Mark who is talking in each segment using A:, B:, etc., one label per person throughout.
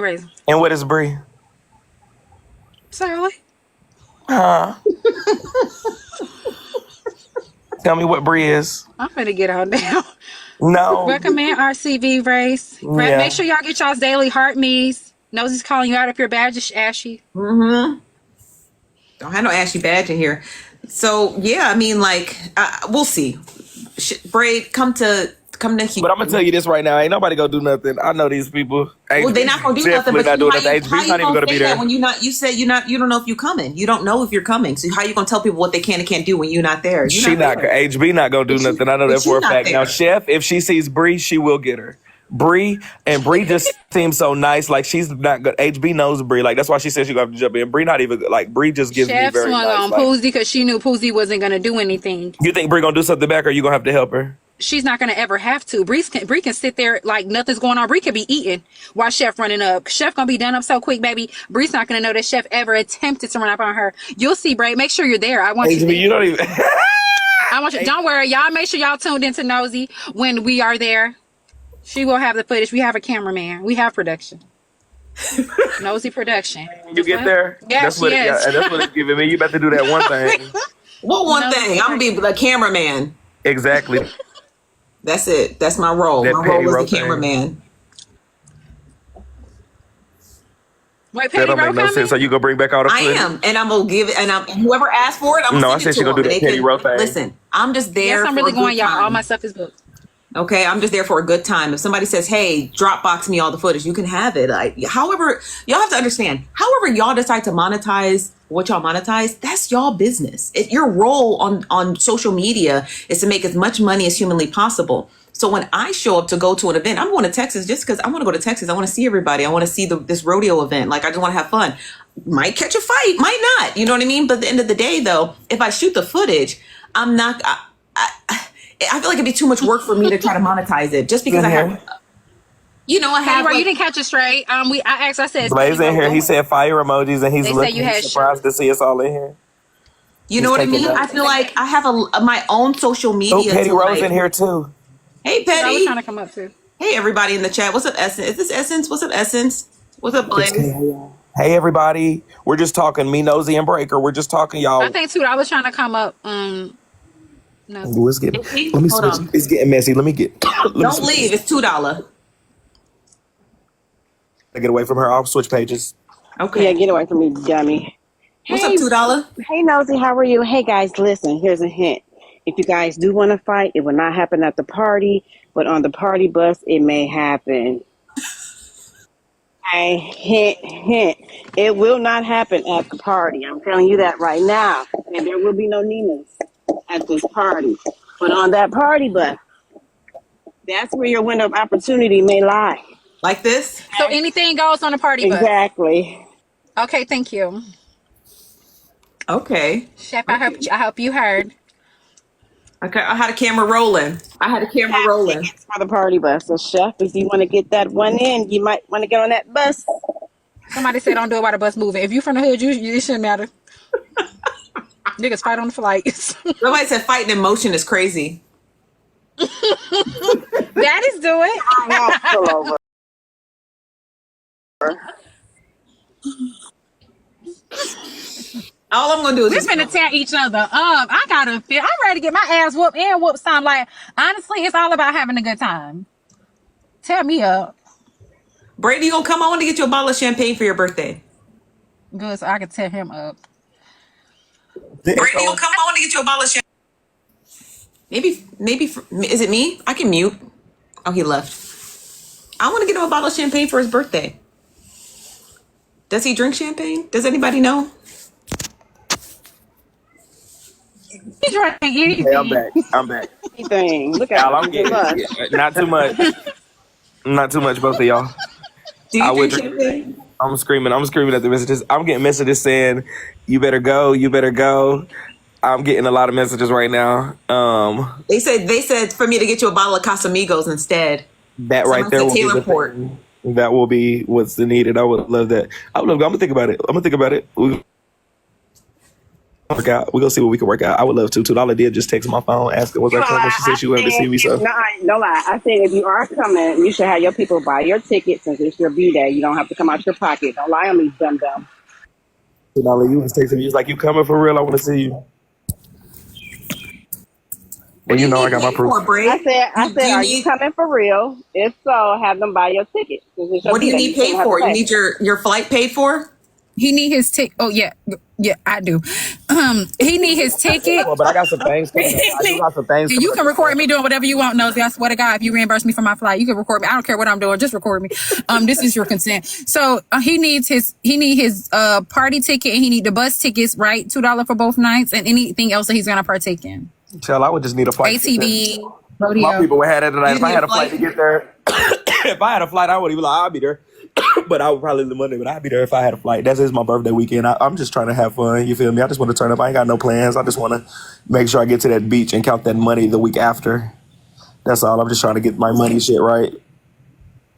A: Raise.
B: And what is Bree?
A: Sorry.
B: Huh? Tell me what Bree is.
A: I'm finna get on down.
B: No.
A: Recommend RCV race. Make
B: Yeah.
A: sure y'all get y'all's daily heart me's. Nosy's calling you out if your badge is ashy.
C: Don't have no ashy badge in here. So yeah, I mean, like, we'll see. Braid, come to Houston.
B: But I'm gonna tell you this right now. Ain't nobody gonna do nothing. I know these people.
C: Well, they're not gonna do nothing. But
B: not doing nothing.
C: how
B: HB's
C: you
B: not even gonna be there.
C: when you're not? You said you don't know if you're coming. You don't know if you're coming. So how you gonna tell people what they can and can't do when you're not there?
B: HB not gonna do nothing. I know that for a fact. Now, Chef, if she sees Bree, she will get her. Bree just seems so nice. Like she's not good. HB knows Bree. Like that's why she said she's gonna have to jump in. Bree not even like Bree just gives
A: Chef
B: me very
A: swung
B: nice.
A: on Poozy because she knew Poozy wasn't gonna do anything.
B: You think Bree gonna do something back, or you gonna have to help her?
A: She's not gonna ever have to. Bree can sit there like nothing's going on. Bree can be eating while Chef running up. Chef gonna be done up so quick, baby. Bree's not gonna know that Chef ever attempted to run up on her. You'll see, Bray. Make sure you're there. I want
B: HB,
A: you.
B: you don't even.
A: I want you. Don't worry, y'all. Make sure y'all tuned into Nosy when we are there. She will have the footage. We have a cameraman. We have production. Nosy production.
B: You get there.
A: Yeah,
B: that's what it's giving me. You about to do that one thing.
C: What one thing? I'm gonna be the cameraman.
B: Exactly.
C: That's it. That's my role. My role was the cameraman.
A: Wait,
B: that don't make no sense. So you gonna bring back all the footage?
C: I am, and I'm gonna give it. And whoever asked for it, I'm gonna send it to
B: she gonna do that Petty Row thing.
C: Listen, I'm just there.
A: Yes, I'm really going, y'all. All my stuff is booked.
C: Okay, I'm just there for a good time. If somebody says, "Hey, Dropbox me all the footage," you can have it. Like, however, y'all have to understand. However, y'all decide to monetize what y'all monetize, that's y'all business. Your role on social media is to make as much money as humanly possible. So when I show up to go to an event, I'm going to Texas just because I want to go to Texas. I want to see everybody. I want to see this rodeo event. Like, I just want to have fun. Might catch a fight, might not. You know what I mean? But at the end of the day, though, if I shoot the footage, I'm not. I feel like it'd be too much work for me to try to monetize it just because I have. I have.
A: You didn't catch it straight. I said.
B: Blaze in here. He said fire emojis, and he's surprised to see us all in here.
C: You know what I mean? I feel like I have my own social media.
B: Oh, Petty Rose in here too.
C: Hey, Petty.
A: I was trying to come up too.
C: Hey, everybody in the chat. What's up, Essence? Is this Essence? What's up, Essence? What's up, Blaze?
B: Hey, everybody. We're just talking. Me, Nosy, and Breaker. We're just talking, y'all.
A: I think too. I was trying to come up. No.
B: Let's get. Let me switch. It's getting messy. Let me get.
C: Don't leave. It's $2.
B: I get away from her. I'll switch pages.
D: Okay. Yeah, get away from me, dummy.
C: What's up, $2?
D: Hey, Nosy, how are you? Hey, guys, listen, here's a hint. If you guys do want to fight, it will not happen at the party, but on the party bus, it may happen. Hint. It will not happen at the party. I'm telling you that right now. And there will be no Ninas at this party. But on that party bus, that's where your window of opportunity may lie.
C: Like this?
A: So anything goes on a party bus?
D: Exactly.
A: Okay, thank you.
C: Okay.
A: Chef, I hope you heard.
C: Okay, I had a camera rolling.
D: Tickets for the party bus. So, Chef, if you want to get that one in, you might want to get on that bus.
A: Somebody said don't do it while the bus moving. If you from the hood, it shouldn't matter. Niggas fight on the flights.
C: Somebody said fighting in motion is crazy.
A: That is do it.
D: All over.
C: All I'm gonna do is
A: We're finna tear each other up. I'm ready to get my ass whooped and whoop some. Like, honestly, it's all about having a good time. Tear me up.
C: Brady, you gonna come? I want to get you a bottle of champagne for your birthday.
A: Good, so I can tear him up.
C: Brady, you gonna come? I want to get you a bottle of champagne. Maybe is it me? I can mute. Oh, he left. I want to get him a bottle of champagne for his birthday. Does he drink champagne? Does anybody know?
A: He drank anything.
B: Hey, I'm back.
D: Anything. Look at
B: I'm getting not too much. Not too much, both of y'all.
C: Do you drink champagne?
B: I'm screaming at the messages. I'm getting messages saying, "You better go. You better go." I'm getting a lot of messages right now.
C: They said for me to get you a bottle of Casamigos instead.
B: That right there will be the thing. That will be what's needed. I would love that. I'm gonna think about it. Work out. We're gonna see what we can work out. I would love to. $2 did just text my phone asking was I coming. She said she wanted to see me. So
D: no lie. I said if you are coming, you should have your people buy your ticket since it's your B day. You don't have to come out your pocket. Don't lie on me, dumb.
B: $2, you was texting me. You was like, "You coming for real? I want to see you."
C: What
B: And
C: do
B: you
C: you
B: know I
C: need
B: got my
C: paid
B: proof.
C: for, Bray?
D: I said, are you coming for real? If so, have them buy your ticket. Since it's your
C: What do you
D: B-Day.
C: need paid
D: shouldn't have
C: for?
D: to
C: You
D: pay.
C: need your flight paid for?
A: He need his ticket. Oh yeah, yeah, I do. He need his ticket.
B: Well, but I got some things coming up. I do got some things
A: And
B: coming
A: you
B: up.
A: can record me doing whatever you want, Nosy. I swear to God, if you reimburse me for my flight, you can record me. I don't care what I'm doing, just record me. This is your consent. So he need his party ticket and he need the bus tickets, right? $2 for both nights and anything else that he's gonna partake in.
B: Chill, I would just need a flight.
A: ATV,
B: My
A: rodeo.
B: people would have that tonight.
C: You
B: If I
C: need
B: had
C: a
B: a flight to
C: flight?
B: get there, if I had a flight, I wouldn't even like, I'll be there. But I would probably leave Monday, but I'd be there if I had a flight. That is my birthday weekend. I'm just trying to have fun. You feel me? I just want to turn up. I ain't got no plans. I just want to make sure I get to that beach and count that money the week after. That's all. I'm just trying to get my money shit right.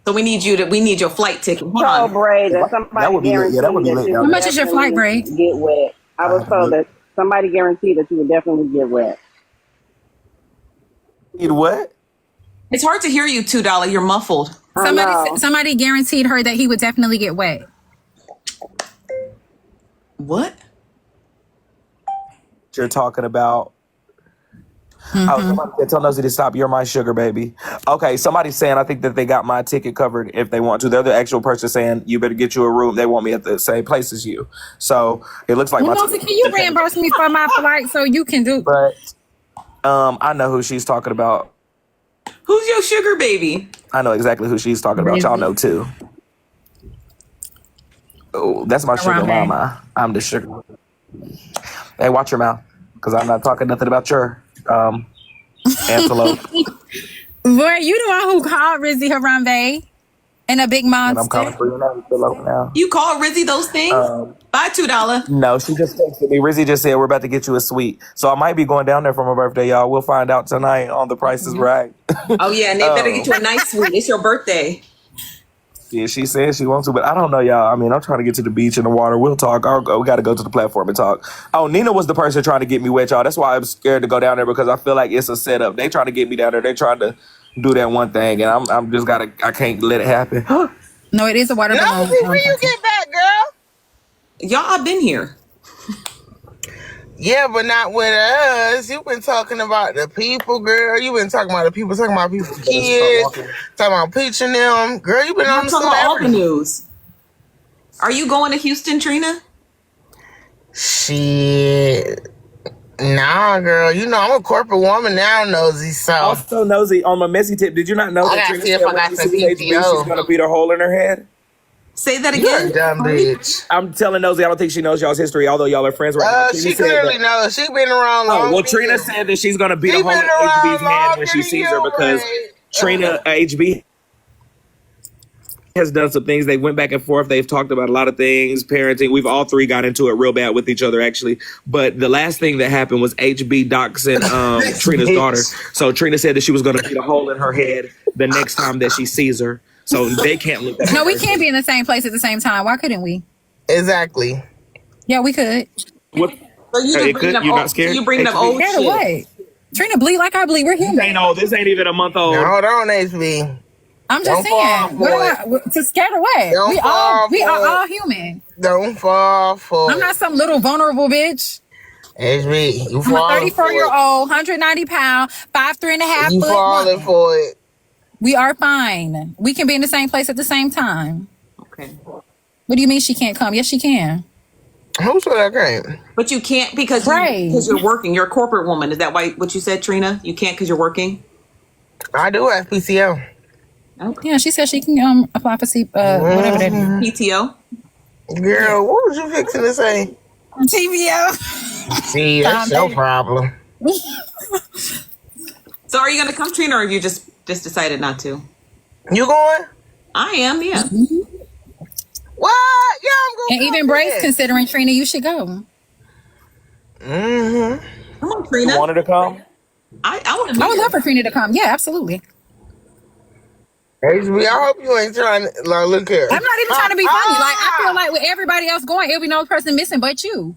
C: So we need your flight ticket. Hold
D: So,
C: on.
D: Bray, that somebody
B: That would be lit. Yeah, that would be lit.
D: you
A: How much is your flight, Bray?
D: Get wet. I was told that somebody guaranteed that you would definitely get wet.
B: Need what?
C: It's hard to hear you, $2. You're muffled.
D: I know.
A: Somebody guaranteed her that he would definitely get wet.
C: What?
B: You're talking about. Oh, somebody said, tell Nosy to stop. You're my sugar baby. Okay, somebody's saying I think that they got my ticket covered if they want to. They're the actual person saying you better get you a room. They want me at the same place as you. So it looks like
A: Well,
B: my
A: Nosy, can you reimburse me for my flight so you can do?
B: But I know who she's talking about.
C: Who's your sugar baby?
B: I know exactly who she's talking about. Y'all know too. Oh, that's my sugar
A: Harambe.
B: mama. I'm the sugar. Hey, watch your mouth, because I'm not talking nothing about your antelope.
A: Boy, you the one who called Rizzy Harambe and a big
B: And I'm
A: monster.
B: calling for your antelope now.
C: You call Rizzy those things? Buy $2.
B: No, she just texted me. Rizzy just said we're about to get you a suite. So I might be going down there for my birthday, y'all. We'll find out tonight on The Price is Right.
C: Oh yeah, and they better get you a nice suite. It's your birthday.
B: Yeah, she said she wants to, but I don't know, y'all. I mean, I'm trying to get to the beach and the water. We'll talk. We got to go to the platform and talk. Oh, Nina was the person trying to get me wet, y'all. That's why I'm scared to go down there, because I feel like it's a setup. They trying to get me down there. They trying to do that one thing, and I'm just I can't let it happen.
A: No, it is a water balloon.
E: Nosy, when you get back, girl?
C: Y'all, I've been here.
E: Yeah, but not with us. You've been talking about the people, girl. You've been talking about the people, talking about people's kids, talking about preaching them. Girl, you've been on
C: I'm
E: the
C: talking about all the
E: celebrity.
C: news. Are you going to Houston, Trina?
E: Shit. Nah, girl. You know, I'm a corporate woman now, Nosy, so.
B: Also, Nosy, on my messy tip, did you not know
E: I
B: that
E: gotta
B: Trina
E: see if
B: said
E: I got
B: when
E: some
B: she sees HB,
E: PTO.
B: she's going to beat a hole in her head?
C: Say that
E: You're
C: again.
E: a dumb bitch.
B: I'm telling Nosy, I don't think she knows y'all's history, although y'all are friends right now. Trina
E: She
B: said
E: clearly
B: that-
E: knows. She been around long.
B: Oh, well, Trina said that she's going to beat
E: She
B: a hole in
E: been around
B: HB's head when she
E: longer
B: sees
E: than
B: her,
E: you,
B: because
E: Ray.
B: Trina, HB has done some things. They went back and forth. They've talked about a lot of things, parenting. We've all three got into it real bad with each other, actually. But the last thing that happened was HB doxing Trina's daughter. So Trina said that she was going to beat a hole in her head the next time that she sees her. So they can't look at
A: No, we can't be in the same place at the same time. Why couldn't we?
E: Exactly.
A: Yeah, we could.
B: What?
C: So you just
B: It
C: bringing
B: could-
C: up
B: you're
C: old,
B: not scared?
C: You bringing up
B: HB?
C: old
A: Scared of
C: shit.
A: what? Trina bleed like I bleed. We're
B: This
A: human.
B: ain't old. This ain't even a month old.
E: Now, hold on, HB.
A: I'm just
E: Don't fall
A: saying.
E: for
A: To scared of what?
E: Don't
A: We
E: fall
A: are
E: for it.
A: all human.
E: Don't fall for
A: I'm not some little vulnerable bitch.
E: HB. You
A: I'm a
E: falling for
A: 34-year-old, 190 pound, 5'3" and a half
E: it. You
A: foot
E: falling
A: woman.
E: for it.
A: We are fine. We can be in the same place at the same time.
C: Okay.
A: What do you mean she can't come? Yes, she can.
E: Who said that came?
C: But you can't because
A: Right.
C: you're working. You're a corporate woman. Is that why what you said, Trina? You can't because you're working?
E: I do have PCO.
C: Okay.
A: Yeah, she said she can apply for whatever that is.
C: PTO?
E: Girl, what was you fixing to say?
A: TVO.
E: See, that's your problem.
C: So are you going to come, Trina, or have you just decided not to?
E: You going?
C: I am, yeah.
E: What? Yeah, I'm going.
A: And even Brace considering Trina, you should go.
E: Mm-hmm.
C: Come on,
B: You
C: Trina.
B: wanted to come?
C: I want to
A: I would love for Trina to come. Yeah, absolutely.
E: HB, I hope you ain't trying to, like, look here.
A: I'm not even trying to be funny. Like, I feel like with everybody else going, it'll be no person missing but you.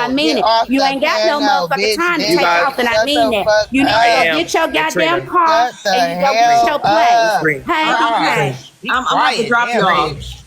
F: I mean
E: Get
F: it.
E: off
F: You
E: the
F: ain't got no
E: piano,
F: motherfucking
E: bitch.
F: time to
E: Bitch,
F: take off, and I
E: shut
F: mean
E: the
F: that.
E: fuck
F: You need to
B: I
E: up.
F: go
B: am.
F: get your
B: And
F: goddamn
B: Trina.
F: car
E: Shut the
F: and you go get
E: hell
F: your place.
E: up.
B: Trina.
F: Hey, be
E: God.
F: cash.
E: Be
C: I'm gonna have to
E: quiet.
C: drop
E: Damn,
C: y'all.
E: bitch.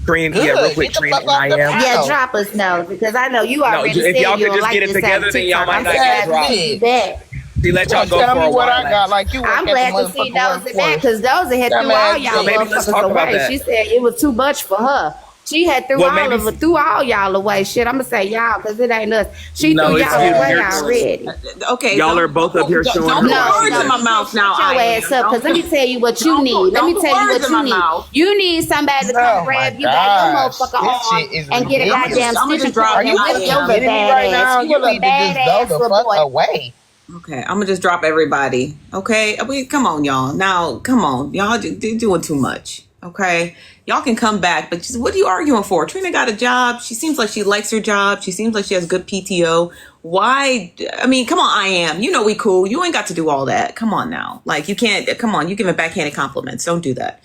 B: Trina, yeah, real
E: Good.
B: quick,
E: Get the
B: Trina,
E: fuck
B: and
E: off
B: I
E: the
B: am.
F: Yeah,
E: piano.
F: drop us now because I know you
B: No,
F: already
B: if
F: said
B: y'all
F: you
B: could
F: don't
B: just
F: like
B: get it
F: this out
B: together,
F: of
B: then y'all
F: TikTok.
B: might
F: I'm
B: not
F: so
B: get
F: glad to
B: dropped.
F: see you back.
B: She let y'all go
E: Tell
B: for
E: me
B: a
E: what
B: while.
E: I got. Like you
F: I'm
E: work at the
F: glad to see
E: motherfucking
F: Nosy back
E: workforce.
F: because Nosy had threw all y'all
B: maybe let's
F: motherfuckers
B: talk about
F: away.
B: that.
F: She said it was too much for her. She had threw all y'all away. Shit, I'm gonna say y'all because it ain't us. She
B: No,
F: threw
B: it's
F: y'all
B: you.
F: away
B: You're-
F: already.
C: Okay,
B: Y'all are both up here showing
C: don't
B: her
C: put
B: why
C: words
B: she
C: in my
B: left.
C: mouth now.
F: Shut your ass up, because let me tell you what you need. Let me tell you what you need.
C: Mouth.
F: You need somebody to come
E: Oh my
F: grab you by your
E: gosh.
F: motherfucking
E: This
F: arm
E: shit is
F: and get a
E: ridiculous.
F: goddamn
C: I'ma just
F: stitching
C: drop
F: cord
E: Are
F: and
E: you
C: I
F: whip your
E: fucking
C: am.
F: little
E: kidding me
F: bad
E: right now?
F: ass. You
E: You
F: a little
E: need to just go
F: badass
E: the
F: little
E: fuck
F: boy.
E: away.
C: Okay, I'm gonna just drop everybody. Okay, come on, y'all. Now, come on, y'all. They're doing too much. Okay, y'all can come back, but just, what are you arguing for? Trina got a job. She seems like she likes her job. She seems like she has good PTO. Why? I mean, come on, I am. You know we cool. You ain't got to do all that. Come on now. Like you can't. Come on, you giving backhanded compliments. Don't do that.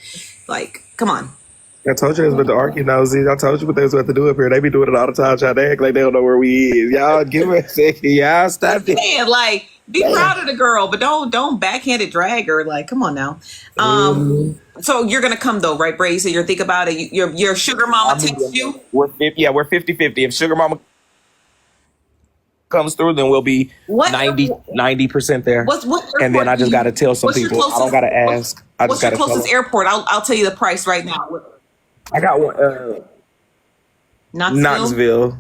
C: Like, come on.
B: I told you it was about to argue, Nosy. I told you what they was about to do up here. They be doing it all the time, trying to act like they don't know where we is. Y'all give me a second. Y'all stop it.
C: Man, like, be proud of the girl, but don't backhanded drag her. Like, come on now. So you're gonna come though, right, Bray? So you're think about it. Your sugar mama texts you.
B: We're 50-50. If Sugar Mama comes through, then we'll be
C: What
B: 90% there.
C: what
B: And then
C: airport
B: I just
C: do you-
B: got to tell some
C: what's your
B: people. I don't got to ask. I just
C: what's your
B: got to tell
C: closest
B: them.
C: airport? I'll tell you the price right now.
B: I got one.
C: Knoxville.
B: Knoxville.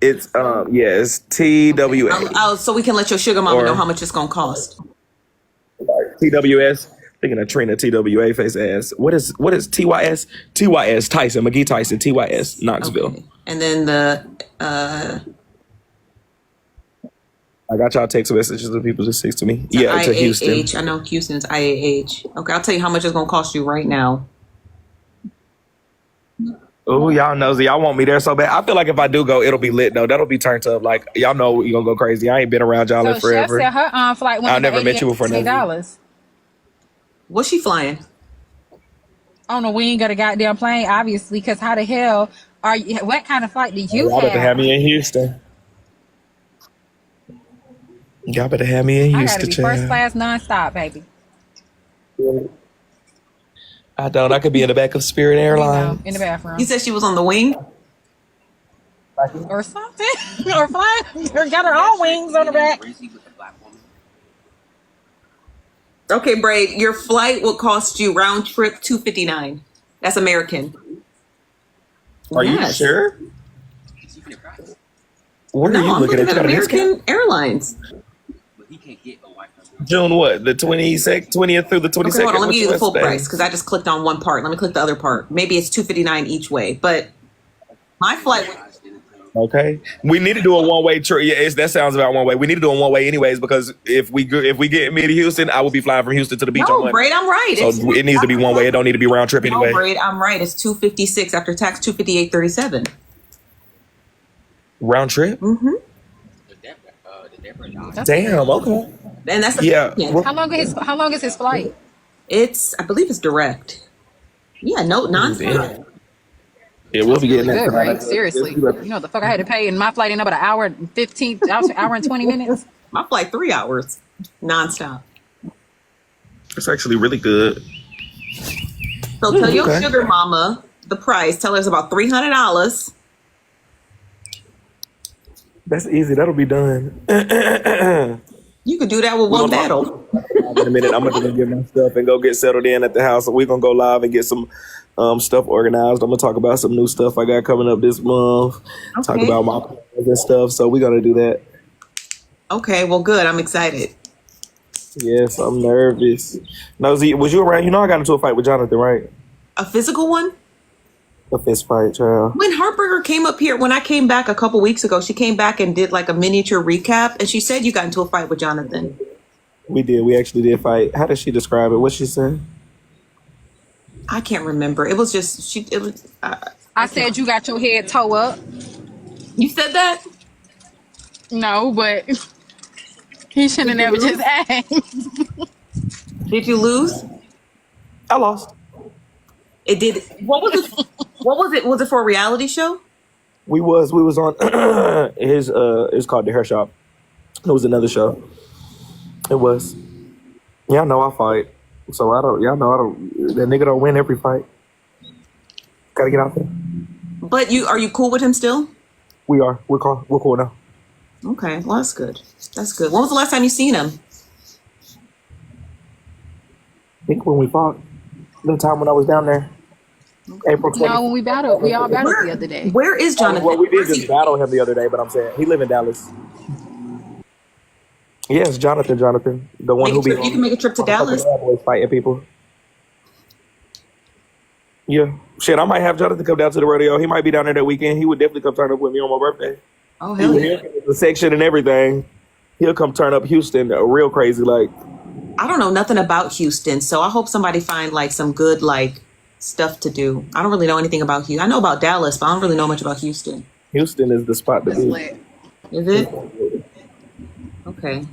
B: It's it's TWA.
C: So we can let your sugar mama know how much it's gonna cost.
B: TWS. Thinking of Trina TWA face ass. What is TYS? TYS Tyson, McGee Tyson, TYS, Knoxville.
C: Okay. And then
B: I got y'all text messages of people just text to me.
C: to
B: To Houston.
C: IAH. I know Houston's IAH. Okay, I'll tell you how much it's gonna cost you right now.
B: Oh, y'all nosy. Y'all want me there so bad. I feel like if I do go, it'll be lit though. That'll be turned up. Like y'all know you're gonna go crazy. I ain't been around y'all
A: So
B: in
A: Chef
B: forever.
A: said her flight went
B: I
A: up
B: never met you before.
A: $88.
C: What's she flying?
A: Oh no, we ain't got a goddamn plane, obviously, because how the hell are you? What kind of flight do you
B: Y'all better have
A: have?
B: me in Houston. Y'all better have me in
A: I gotta
B: Houston,
A: be first
B: child.
A: class nonstop, baby.
B: I don't. I could be in the back of Spirit
A: You know,
B: Airlines.
A: in the bathroom
C: You said she was on the wing.
A: or something, or flying, or got her own wings on the back.
C: Okay, Braid, your flight will cost you round trip $259. That's American.
B: Are you sure? Where are you
C: I'm
B: looking
C: looking
B: at? You
C: at
B: got a discount?
C: American Airlines.
B: June what? The 20th through the 22nd?
C: Okay, hold on. Let me give you the
B: What's
C: full
B: that?
C: price because I just clicked on one part. Let me click the other part. Maybe it's $259 each way, but my flight.
B: Okay, we need to do a one-way trip. Yeah, that sounds about one way. We need to do a one-way anyways because if we get me to Houston, I will be flying from Houston to the beach on
C: No,
B: Monday.
C: Braid, I'm right.
B: So it needs to be one way. It don't need to be round trip anyway.
C: No, Braid, I'm right. It's $256 after tax. $258.37.
B: Round trip.
C: Mm-hmm.
B: Damn. Okay.
C: And that's
A: How long is his flight?
C: I believe it's direct. Yeah, no, nonstop.
B: Yeah, we'll be getting
A: Good, right?
B: that.
A: Seriously, you know the fuck I had to pay, and my flight in about an hour and 15, hour and 20 minutes.
C: My flight 3 hours, nonstop.
B: It's actually really good.
C: So tell your sugar mama the price. Tell her it's about $300.
B: That's easy. That'll be done.
C: You could do that with one battle.
B: In a minute, I'm gonna get my stuff and go get settled in at the house. We're gonna go live and get some stuff organized. I'm gonna talk about some new stuff I got coming up this month.
C: Okay.
B: Talk about my plans and stuff. So we're gonna do that.
C: Okay, well, good. I'm excited.
B: Yes, I'm nervous. Nosy, was you around? You know I got into a fight with Jonathan, right?
C: A physical one?
B: A fist fight, child.
C: When Hartberger came up here, when I came back a couple weeks ago, she came back and did like a miniature recap, and she said you got into a fight with Jonathan.
B: We did. We actually did fight. How did she describe it? What she said?
C: I can't remember. It was just It was.
A: I said you got your head toe up.
C: You said that?
A: No, but he shouldn't have never just asked.
C: Did you lose?
B: I lost.
C: It did. What was it? What was it? Was it for a reality show?
B: We was on his it's called The Hair Shop. It was another show. It was. Y'all know I fight. So y'all know I don't that nigga don't win every fight. Gotta get out there.
C: But are you cool with him still?
B: We are. We're cool now.
C: Okay, well that's good. That's good. When was the last time you seen him?
B: I think when we fought, the time when I was down there, April
A: No,
B: 20th.
A: when we all battled the other day.
C: Where is Jonathan?
B: Well, we did
C: Where's
B: just
C: he?
B: battle him the other day, but I'm saying he live in Dallas. Yes, Jonathan, the one who be
C: You can make a trip to
B: on the fucking
C: Dallas.
B: Bad Boys fighting people. Yeah, shit, I might have Jonathan come down to the rodeo. He might be down there that weekend. He would definitely come turn up with me on my birthday.
C: Oh hell yeah!
B: The section and everything. He'll come turn up Houston real crazy. Like,
C: I don't know nothing about Houston, so I hope somebody find like some good like stuff to do. I don't really know anything about Houston. I know about Dallas, but I don't really know much about Houston.
B: Houston is the spot to
A: That's
B: be.
A: lit.
C: Is it? Okay.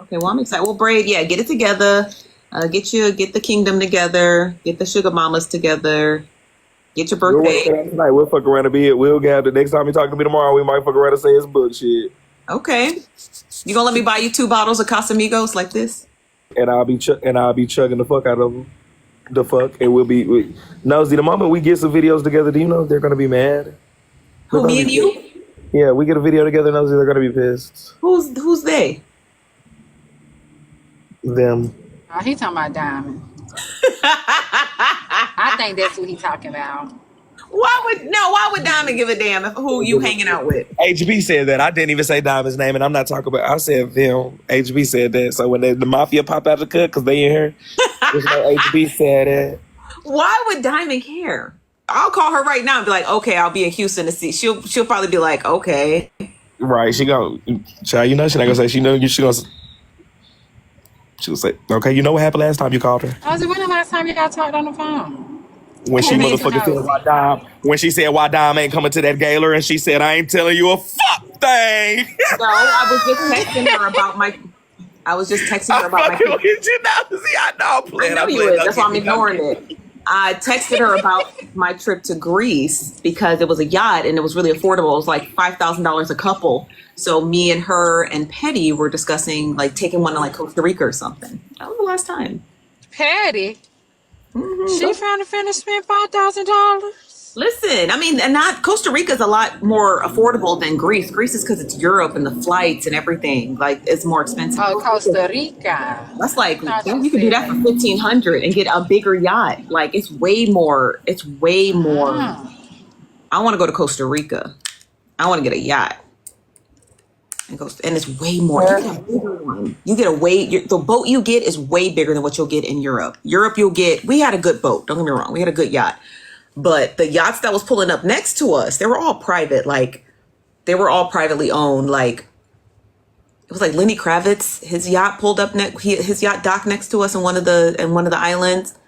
C: Okay, well I'm excited. Well, Braid, yeah, get it together. Get the kingdom together. Get the sugar mamas together. Get your
B: We'll work
C: birthday.
B: it out tonight. We'll fuck around and be it. We'll get the next time you talk to me tomorrow. We might fuck around and say it's bullshit.
C: Okay. You gonna let me buy you 2 bottles of Casamigos like this?
B: And I'll be chugging the fuck out of them. The fuck, and Nosy. The moment we get some videos together, do you know they're gonna be mad?
C: Who, me and you?
B: Yeah, we get a video together, Nosy. They're gonna be pissed.
C: Who's they?
B: Them.
A: Oh, he talking about Diamond. I think that's what he talking about.
C: Why would Diamond give a damn if who you hanging out with?
B: HB said that. I didn't even say Diamond's name, and I'm not talking about. I said them. HB said that. So when the mafia pop out the cut because they in here, just know HB said it.
C: Why would Diamond care? I'll call her right now and be like, okay, I'll be in Houston to see. She'll probably be like, okay.
B: Right? She gonna, child, you know, she not gonna say she know you. She'll say, okay, you know what happened last time you called her?
A: I was like, when the last time you got talked on the phone?
B: When she motherfucking said why Dom, when she said why Dom ain't coming to that gala, and she said I ain't telling you a fuck thing.
C: No, I was just texting her about my.
B: I know,
C: I know you is. That's why I'm ignoring it. I texted her about my trip to Greece because it was a yacht and it was really affordable. It was like $5,000 a couple. So me and her and Petty were discussing like taking one to like Costa Rica or something. That was the last time.
A: Patty? She found to finish spend $5,000?
C: Listen, I mean, and not Costa Rica is a lot more affordable than Greece. Greece is because it's Europe and the flights and everything. Like it's more expensive.
A: Oh, Costa Rica.
C: That's like you can do that for $1,500 and get a bigger yacht. Like it's way more. It's way more. I want to go to Costa Rica. I want to get a yacht. And it's way more. You get a bigger one. You get the boat you get is way bigger than what you'll get in Europe. Europe, we had a good boat. Don't get me wrong. We had a good yacht. But the yachts that was pulling up next to us, they were all private. Like, they were all privately owned. Like, it was like Lenny Kravitz. His yacht pulled up his yacht docked next to us in one of the islands.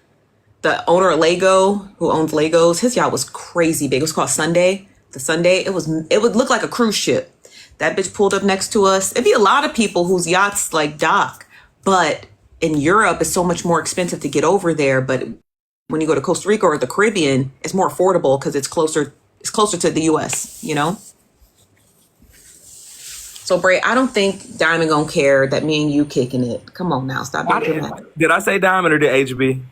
C: The owner of Lego, who owns Legos, his yacht was crazy big. It was called Sunday. The Sunday. It would look like a cruise ship. That bitch pulled up next to us. It'd be a lot of people whose yachts like dock, but in Europe, it's so much more expensive to get over there. But when you go to Costa Rica or the Caribbean, it's more affordable because it's closer to the US, you know? So Bray, I don't think Diamond gonna care that me and you kicking it. Come on now, stop being dramatic.
B: Did I say Diamond or did HB?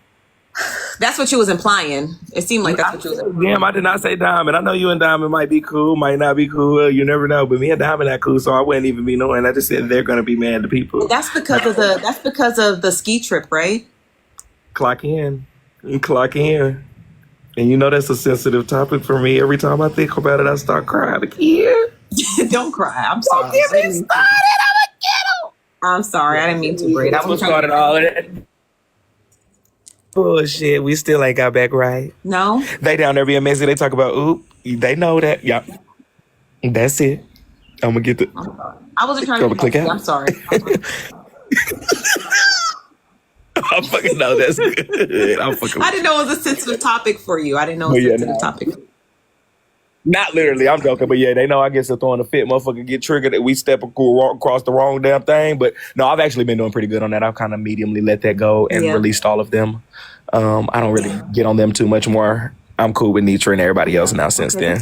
C: That's what you was implying. It seemed like that's what you was implying.
B: Damn, I did not say Diamond. I know you and Diamond might be cool, might not be cool. You never know. But me and Diamond not cool, so I wouldn't even be knowing. I just said they're gonna be mad to people.
C: That's because of the ski trip, right?
B: Clock in. And you know that's a sensitive topic for me. Every time I think about it, I start crying again.
C: Don't cry. I'm sorry.
B: Don't get me started. I'm a kiddo.
C: I'm sorry. I didn't mean to, Bray.
B: That's what started all of that. Bullshit. We still ain't got back right.
C: No.
B: They down there being messy. They talk about, oop. They know that. Yeah. That's it. I'm going to get the...
C: I wasn't trying to click out. I'm sorry.
B: I fucking know that's good.
C: I didn't know it was a sensitive topic for you. I didn't know it was a sensitive topic.
B: Not literally, I'm joking, but yeah, they know I get to throwing a fit. Motherfucker get triggered that we step across the wrong damn thing. But no, I've actually been doing pretty good on that. I've kind of mediumly let that go and released all of them. I don't really get on them too much more. I'm cool with Nitra and everybody else now since then.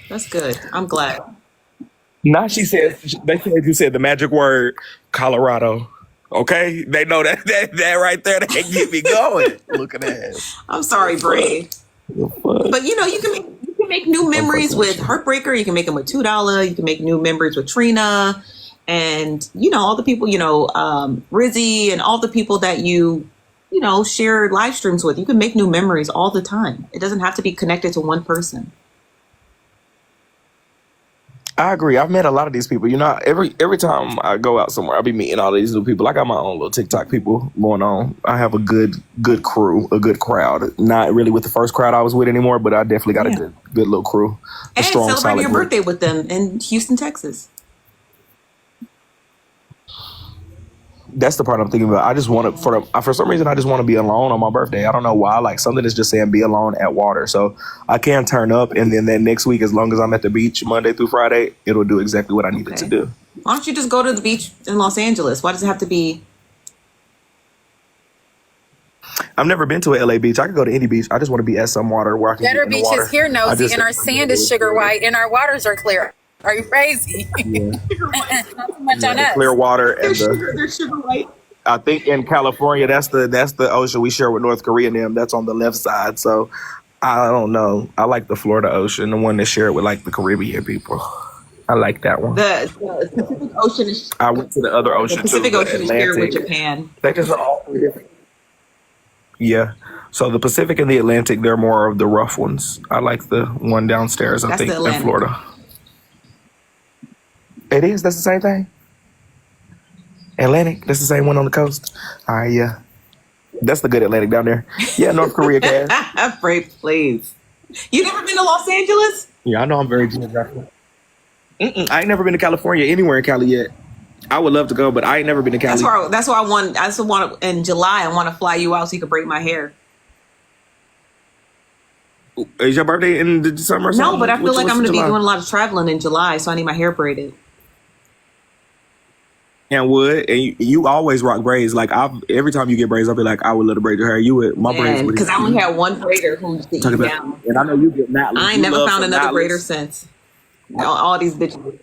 C: That's good. I'm glad.
B: Now they said you said the magic word, Colorado. Okay? They know that right there, they get me going. Look at that.
C: I'm sorry, Bray. But you know, you can can make new memories with Heartbreaker. You can make them with $2. You can make new memories with Trina, and all the people, Rizzy, and all the people that you share live streams with. You can make new memories all the time. It doesn't have to be connected to one person.
B: I agree. I've met a lot of these people. Every time I go out somewhere, I'll be meeting all these new people. I got my own little TikTok people going on. I have a good crew, a good crowd. Not really with the first crowd I was with anymore, but I definitely got a good little crew.
C: And celebrating your birthday with them in Houston, Texas.
B: That's the part I'm thinking about. I just want to, for some reason, I just want to be alone on my birthday. I don't know why. Like, something is just saying be alone at water. So I can turn up, and then that next week, as long as I'm at the beach Monday through Friday, it'll do exactly what I need it to do.
C: Why don't you just go to the beach in Los Angeles? Why does it have to be?
B: I've never been to a LA beach. I could go to any beach. I just want to be at some water where I can
A: Better
B: get in the water.
A: beaches here, Nosy, and our sand is sugar white, and our waters are clear. Are you crazy?
B: Yeah.
A: Not too much on us.
B: Clear water and
C: They're sugar white.
B: I think in California, that's the ocean we share with North Korea and them. That's on the left side. So I don't know. I like the Florida Ocean, the one that share it with like the Caribbean people. I like that one.
C: The Pacific Ocean is.
B: I went to the other ocean
C: The Pacific
B: too.
C: Ocean is shared with Japan.
B: They just are all different. Yeah. So the Pacific and the Atlantic, they're more of the rough ones. I like the one downstairs, I think, in Florida. It is? That's the same thing? Atlantic? That's the same one on the coast? All right, yeah. That's the good Atlantic down there. Yeah, North Korea, guys.
C: Pray, please. You never been to Los Angeles?
B: Yeah, I know I'm very geographical. I ain't never been to California, anywhere in Cali yet. I would love to go, but I ain't never been to Cali.
C: That's why I want in July, I want to fly you out so you can braid my hair.
B: Is your birthday in the summer?
C: No, but I feel like I'm going to be doing a lot of traveling in July, so I need my hair braided.
B: And you always rock braids. Like, every time you get braids, I'll be like, I would love to braid your hair. You would, my braids would.
C: Because I only had one braider who used to eat down.
B: And I know you get knotless.
C: I ain't never found another braider since. All these bitches.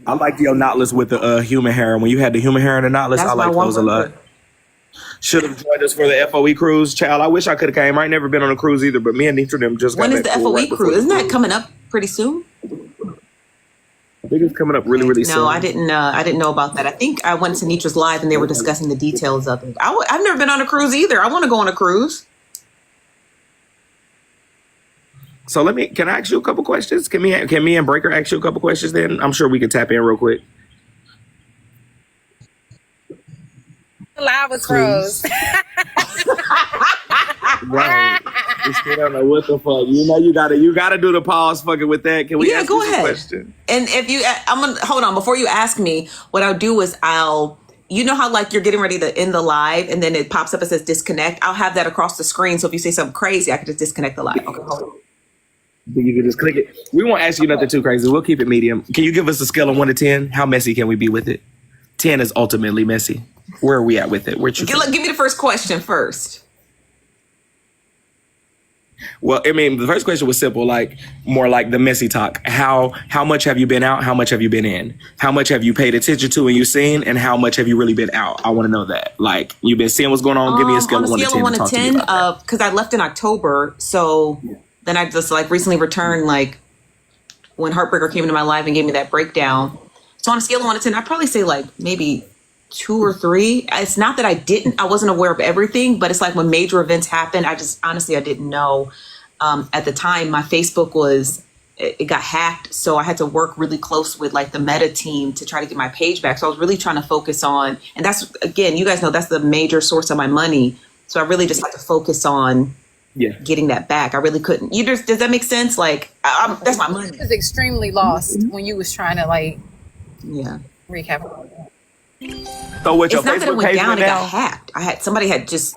B: I like your knotless with the human hair. When you had the human hair and the knotless, I like those a lot. Should have joined us for the FOE cruise. Child, I wish I could have came. I ain't never been on a cruise either, but me and Nitra them just got
C: When is the FOE cruise? Isn't that coming up pretty soon?
B: I think it's coming up really, really soon.
C: No, I didn't know about that. I think I went to Nitra's live and they were discussing the details of it. I've never been on a cruise either. I want to go on a cruise.
B: So can I ask you a couple questions? Can me and Breaker ask you a couple questions then? I'm sure we can tap in real quick.
A: Live was froze.
B: Right. We still don't know what the fuck. You gotta do the pause fucking with that. Can we ask
C: go
B: you
C: ahead.
B: a question?
C: And if you, I'm gonna hold on before you ask me. What I'll do is how like you're getting ready to end the live and then it pops up and says disconnect. I'll have that across the screen. So if you say something crazy, I can just disconnect the live. Okay, hold on.
B: You can just click it. We won't ask you nothing too crazy. We'll keep it medium. Can you give us a scale of 1 to 10? How messy can we be with it? 10 is ultimately messy. Where are we at with it?
C: Give me the first question first.
B: Well, I mean, the first question was simple, like more like the messy talk. How much have you been out? How much have you been in? How much have you paid attention to and you seen? And how much have you really been out? I want to know that. Like, you've been seeing what's going on. Give me a scale of 1 to 10.
C: On a scale of 1 to 10, because I left in October, so then I just like recently returned, like when Heartbreaker came into my life and gave me that breakdown. So on a scale of 1 to 10, I'd probably say like maybe 2 or 3. It's not that I wasn't aware of everything, but it's like when major events happen, I didn't know. At the time, my Facebook it got hacked. So I had to work really close with like the Meta team to try to get my page back. So I was really trying to focus on, and that's, again, you guys know that's the major source of my money. So I really just had to focus on getting that back. I really couldn't. Does that make sense? Like, that's my money.
A: I was extremely lost when you was trying to recap.
B: So with your
C: it's not
B: Facebook
C: that it went
B: page
C: down, it
B: now?
C: got hacked. Somebody had just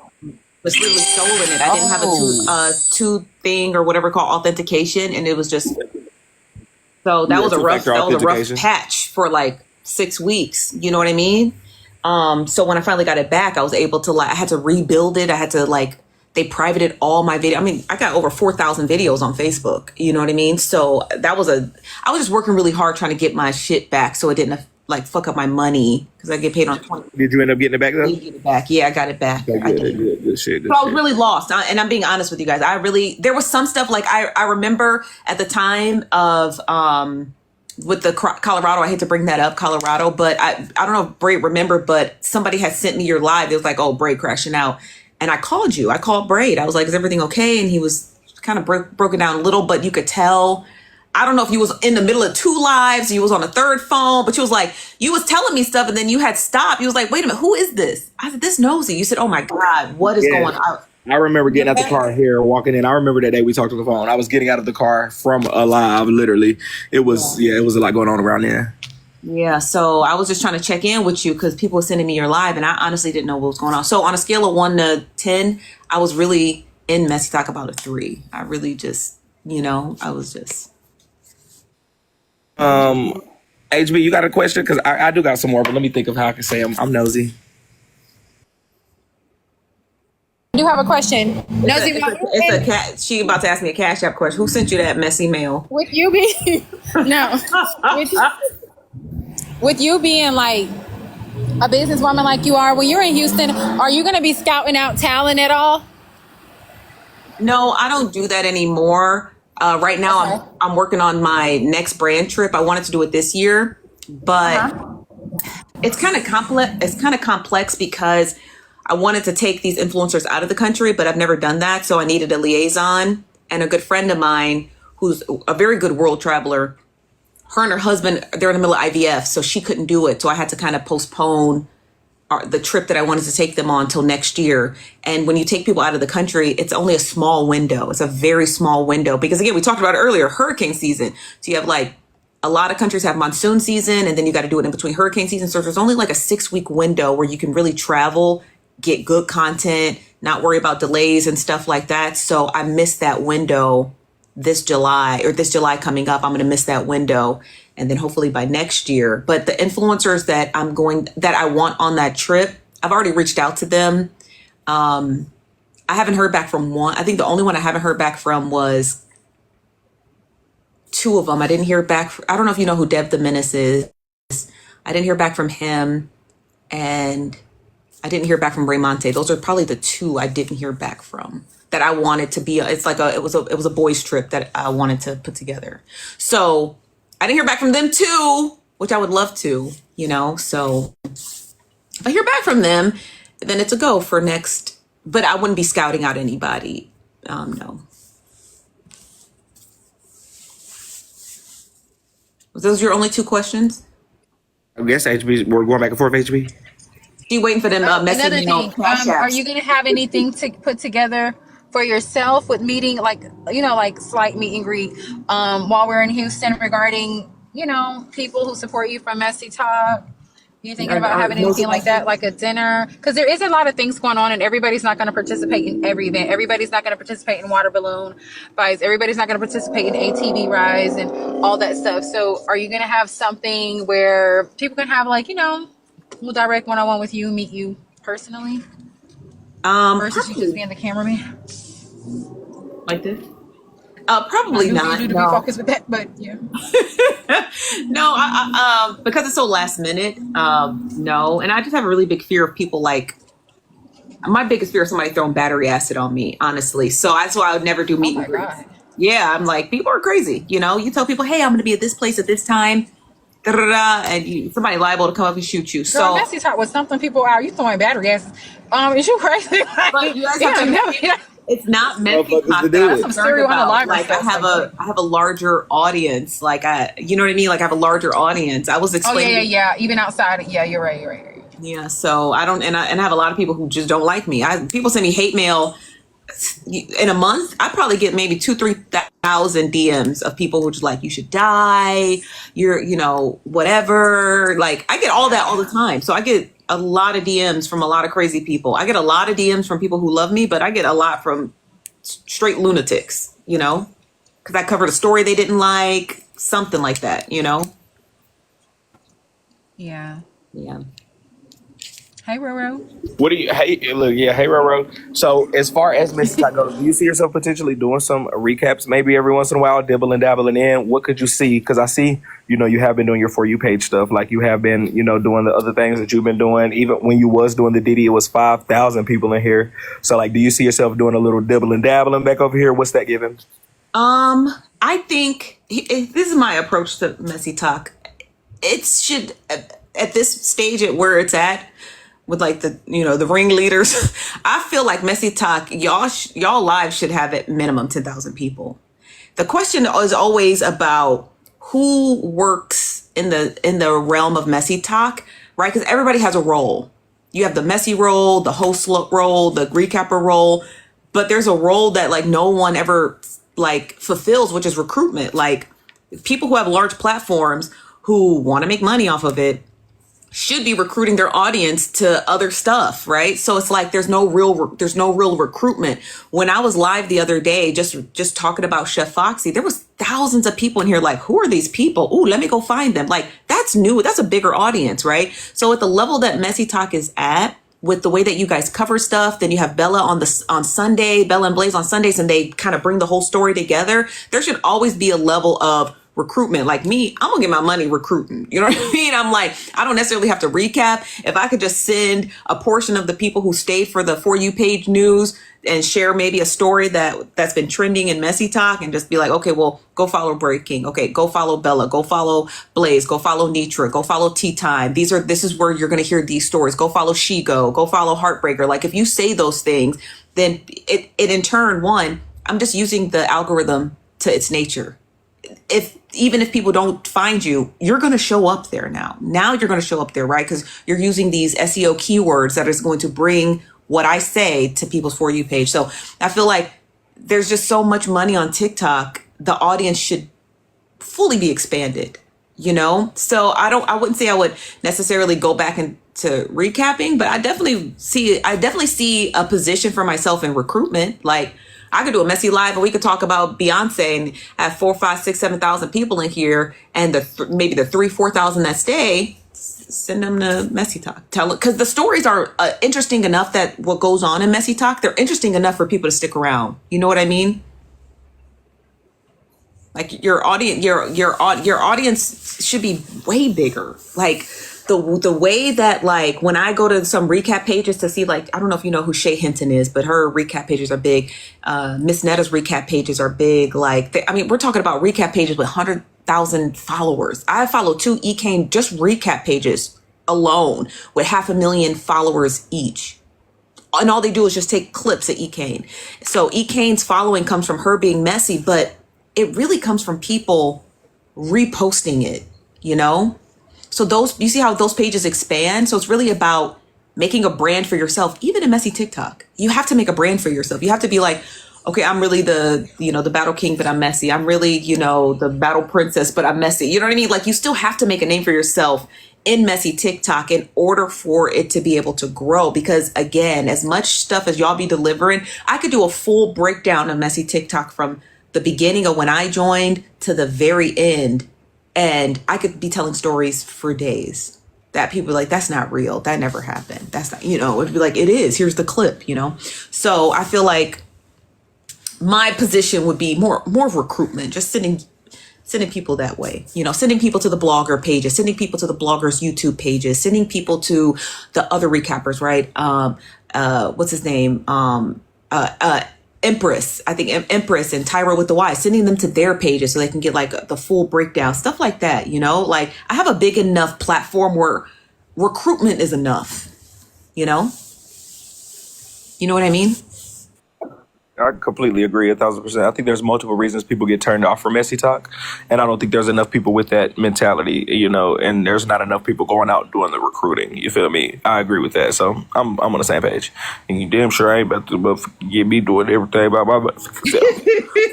C: was really stolen it. I didn't have a two thing or whatever called authentication, and it was just so that was a rough patch for like 6 weeks. You know what I mean? So when I finally got it back, I was able to I had to rebuild it. I had to they privated all my video. I mean, I got over 4,000 videos on Facebook. You know what I mean? So I was just working really hard trying to get my shit back so it didn't like fuck up my money because I get paid on 20.
B: Did you end up getting it back though?
C: Get it back. Yeah, I got it back.
B: Okay,
C: I did.
B: good shit.
C: So I was really lost. And I'm being honest with you guys. There was some stuff like I remember at the time of, with the Colorado, I hate to bring that up, Colorado, but I don't know if Braid remembered, but somebody had sent me your live. It was like, oh, Braid crashing out. And I called you. I called Braid. I was like, is everything okay? And he was kind of broken down a little, but you could tell. I don't know if you was in the middle of 2 lives, you was on a 3rd phone, but you was like, you was telling me stuff and then you had stopped. You was like, wait a minute, who is this? I said, this Nosy. You said, oh my God, what is going on?
B: I remember getting out the car here, walking in. I remember that day we talked on the phone. I was getting out of the car from a live, literally. It was a lot going on around there.
C: Yeah, so I was just trying to check in with you because people were sending me your live and I honestly didn't know what was going on. So on a scale of 1 to 10, I was really in Messy Talk about a 3. I really just, I was just...
B: HB, you got a question? Because I do got some more, but let me think of how I can say I'm nosy.
A: I do have a question. Nosy,
C: it's a cat. She about to ask me a Cash App question. Who sent you that messy mail?
A: with you being with you being like a businesswoman like you are, when you're in Houston, are you going to be scouting out talent at all?
C: No, I don't do that anymore. Right now, okay. I'm working on my next brand trip. I wanted to do it this year, but it's kind of complex. It's kind of complex because I wanted to take these influencers out of the country, but I've never done that. So I needed a liaison, and a good friend of mine who's a very good world traveler. Her and her husband, they're in the middle of IVF, so she couldn't do it. So I had to kind of postpone the trip that I wanted to take them on till next year. And when you take people out of the country, it's only a small window. It's a very small window because, again, we talked about it earlier, hurricane season. So you have like a lot of countries have monsoon season, and then you got to do it in between hurricane season. So there's only like a 6-week window where you can really travel, get good content, not worry about delays and stuff like that. So I missed that window this July coming up. I'm going to miss that window. And then hopefully by next year. But the influencers that I want on that trip, I've already reached out to them. I haven't heard back from one. I think the only one I haven't heard back from was 2 of them. I didn't hear back. I don't know if you know who Dev the Menace is. I didn't hear back from him. And I didn't hear back from Raymonte. Those are probably the 2 I didn't hear back from that I wanted to be. It was a boys trip that I wanted to put together. So I didn't hear back from them too, which I would love to, so if I hear back from them, then it's a go for next, but I wouldn't be scouting out anybody. No. Was those your only 2 questions?
B: I guess HB, we're going back and forth, HB.
C: You waiting for them messaging on Cash Apps.
A: Are you going to have anything to put together for yourself with meeting, like slight meet and greet while we're in Houston regarding, people who support you from Messy Talk? You thinking about having anything like that, like a dinner? Because there is a lot of things going on, and everybody's not going to participate in every event. Everybody's not going to participate in water balloon fights. Everybody's not going to participate in ATV rides and all that stuff. So are you going to have something where people can have we'll direct one-on-one with you, meet you personally? Versus you just being the cameraman?
C: Like this? Probably not.
A: You to be focused with that, but yeah.
C: No, I because it's so last minute. No, and I just have a really big fear of people. Like, my biggest fear is somebody throwing battery acid on me. Honestly, so that's why I would never do meet and greets. Yeah, I'm like, people are crazy. You tell people, hey, I'm going to be at this place at this time. And somebody liable to come up and shoot you. So
A: Messy Talk was something people are. You throwing battery acid? Is you crazy?
C: But you guys have to it's not Messy Talk. That's some cereal on the library. Like, I have a larger audience. Like, you know what I mean? Like, I have a larger audience. I was explaining.
A: Oh yeah. Even outside, yeah, you're right.
C: Yeah. So I don't, and I have a lot of people who just don't like me. People send me hate mail. In a month, I probably get maybe 2,000-3,000 DMs of people who are just like, you should die, you're, whatever. Like, I get all that all the time. So I get a lot of DMs from a lot of crazy people. I get a lot of DMs from people who love me, but I get a lot from straight lunatics, because I covered a story they didn't like, something like that,
A: Yeah. Hey, Roro.
B: What do you? Hey, look, yeah, hey, Roro. So, as far as Mrs. Talk goes, do you see yourself potentially doing some recaps, maybe every once in a while, dibbling, dabbling in? What could you see? Because I see, you have been doing your For You page stuff, like you have been, doing the other things that you've been doing. Even when you was doing the Diddy, it was 5,000 people in here. So, like, do you see yourself doing a little dibbling, dabbling back over here? What's that giving?
C: I think this is my approach to Messy Talk. It should, at this stage at where it's at, with like the ringleaders, I feel like Messy Talk, y'all live should have at minimum 10,000 people. The question is always about who works in the realm of Messy Talk, right? Because everybody has a role. You have the messy role, the host role, the recapper role, but there's a role that like no one ever like fulfills, which is recruitment. Like people who have large platforms who want to make money off of it should be recruiting their audience to other stuff, right? So it's like there's no real recruitment. When I was live the other day, just talking about Chef Foxy, there was thousands of people in here like, who are these people? Ooh, let me go find them. Like that's new. That's a bigger audience, right? So at the level that Messy Talk is at, with the way that you guys cover stuff, then you have Bella on Sunday, Bella and Blaze on Sundays, and they kind of bring the whole story together. There should always be a level of recruitment. Like me, I'm gonna get my money recruiting. You know what I mean? I'm like, I don't necessarily have to recap. If I could just send a portion of the people who stayed for the For You page news and share maybe a story that's been trending in Messy Talk and just be like, okay, well, go follow Breaking. Okay, go follow Bella. Go follow Blaze. Go follow Nitra. Go follow Tea Time. This is where you're gonna hear these stories. Go follow Shigo. Go follow Heartbreaker. Like if you say those things, then it in turn, one, I'm just using the algorithm to its nature. Even if people don't find you, you're going to show up there now. Now you're going to show up there, right? Because you're using these SEO keywords that is going to bring what I say to people's For You page. So I feel like there's just so much money on TikTok. The audience should fully be expanded, So I wouldn't say I would necessarily go back into recapping, but I definitely see a position for myself in recruitment. Like, I could do a Messy Live and we could talk about Beyonce and have 4, 5, 6, 7,000 people in here, and maybe the 3, 4,000 that stay, send them to Messy Talk. Tell it, because the stories are interesting enough that what goes on in Messy Talk, they're interesting enough for people to stick around. You know what I mean? Like your audience should be way bigger. Like the way that like when I go to some recap pages to see, like, I don't know if you know who Shay Hinton is, but her recap pages are big. Miss Netta's recap pages are big. Like we're talking about recap pages with 100,000 followers. I follow 2 Ekane just recap pages alone with 500,000 followers each. And all they do is just take clips of Ekane. So Ekane's following comes from her being messy, but it really comes from people reposting it, So you see how those pages expand? So it's really about making a brand for yourself, even in Messy TikTok. You have to make a brand for yourself. You have to be like, okay, I'm really the battle king, but I'm messy. I'm really, the battle princess, but I'm messy. You know what I mean? Like you still have to make a name for yourself in Messy TikTok in order for it to be able to grow. Because again, as much stuff as y'all be delivering, I could do a full breakdown of Messy TikTok from the beginning of when I joined to the very end. And I could be telling stories for days that people are like, that's not real. That never happened. That's not, it'd be like, it is. Here's the clip, So I feel like my position would be more of recruitment, just sending people that way, sending people to the blogger pages, sending people to the bloggers' YouTube pages, sending people to the other recappers, right? What's his name? Empress, I think Empress and Tyra with the Y, sending them to their pages so they can get like the full breakdown, stuff like that, Like I have a big enough platform where recruitment is enough, You know what I mean?
B: I completely agree 1,000%. I think there's multiple reasons people get turned off from Messy Talk, and I don't think there's enough people with that mentality, and there's not enough people going out doing the recruiting. You feel me? I agree with that, so I'm on the same page. And you damn sure ain't about to get me doing everything by myself.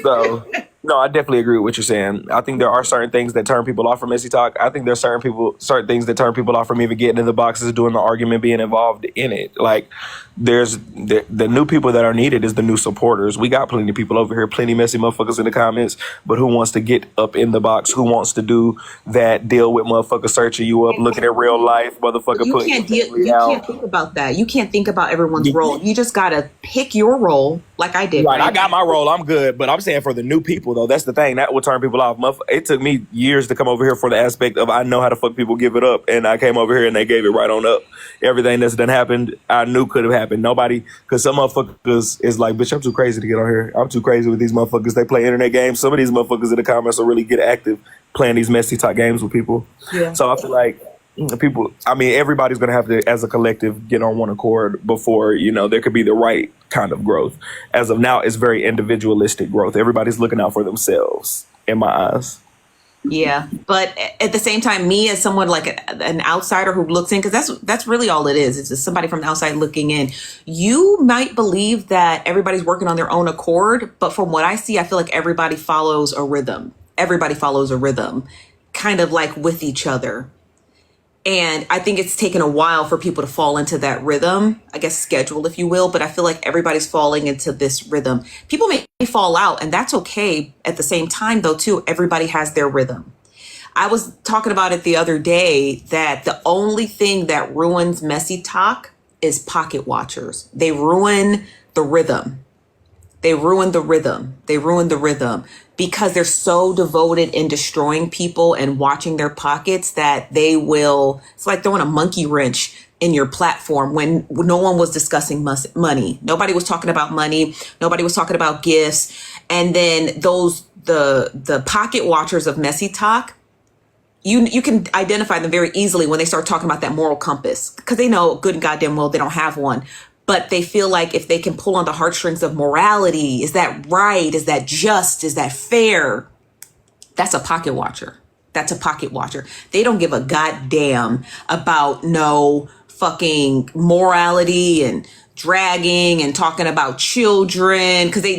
B: So, no, I definitely agree with what you're saying. I think there are certain things that turn people off from Messy Talk. I think there's certain things that turn people off from even getting in the boxes, doing the argument, being involved in it. Like, there's the new people that are needed is the new supporters. We got plenty of people over here, plenty messy motherfuckers in the comments, but who wants to get up in the box? Who wants to do that deal with motherfuckers searching you up, looking at real life, motherfucker
C: You
B: putting
C: can't
B: your
C: deal.
B: family
C: You
B: out.
C: can't think about that. You can't think about everyone's role. You just gotta pick your role, like I did.
B: Right, I got my role. I'm good, but I'm saying for the new people though, that's the thing that will turn people off. It took me years to come over here for the aspect of I know how to fuck people give it up, and I came over here and they gave it right on up. Everything that's done happened, I knew could have happened. Nobody, because some motherfuckers is like, bitch, I'm too crazy to get on here. I'm too crazy with these motherfuckers. They play internet games. Some of these motherfuckers in the comments will really get active playing these messy talk games with people.
C: Yeah.
B: So I feel like people, I mean, everybody's going to have to, as a collective, get on one accord before, there could be the right kind of growth. As of now, it's very individualistic growth. Everybody's looking out for themselves, in my eyes.
C: Yeah, but at the same time, me as someone like an outsider who looks in, because that's really all it is. It's just somebody from the outside looking in. You might believe that everybody's working on their own accord, but from what I see, I feel like everybody follows a rhythm. Everybody follows a rhythm, kind of like with each other. And I think it's taken a while for people to fall into that rhythm, I guess schedule, if you will. But I feel like everybody's falling into this rhythm. People may fall out, and that's okay. At the same time, though, too, everybody has their rhythm. I was talking about it the other day that the only thing that ruins messy talk is pocket watchers. They ruin the rhythm. They ruin the rhythm. They ruin the rhythm because they're so devoted in destroying people and watching their pockets that they will, it's like throwing a monkey wrench in your platform when no one was discussing money. Nobody was talking about money. Nobody was talking about gifts. And then the pocket watchers of messy talk, you can identify them very easily when they start talking about that moral compass because they know good and goddamn well they don't have one. But they feel like if they can pull on the heartstrings of morality, is that right? Is that just? Is that fair? That's a pocket watcher. That's a pocket watcher. They don't give a goddamn about no fucking morality and dragging and talking about children because they